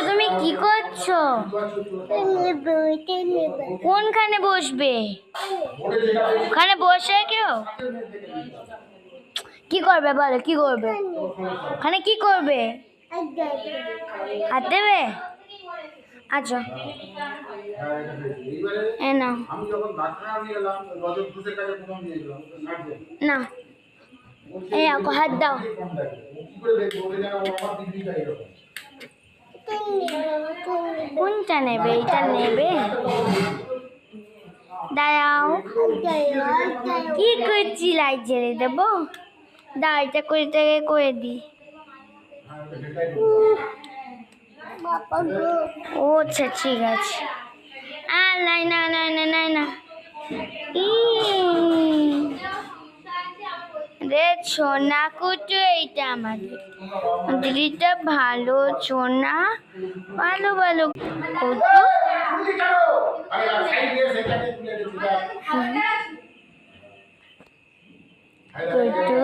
তুমি কি করছো? কোনখানে বসবে? ওখানে বসে কেউ কি করবে বলো? কি করবে ওখানে? কি করবে? হাত দেবে? আচ্ছা এ নাও। না এই হাত দাও। কোনটা নেবে? এটা নেবে? দাঁড়াও। কি করছি? লাইট জ্বেলে দেবো? দাও এটা করে দিই। ও আচ্ছা ঠিক আছে। আর নাই না নাই না নাই না। রে সোনা কুটু, এইটা আমাদের দিদিটা ভালো সোনা, ভালো ভালো কুটু। কুটু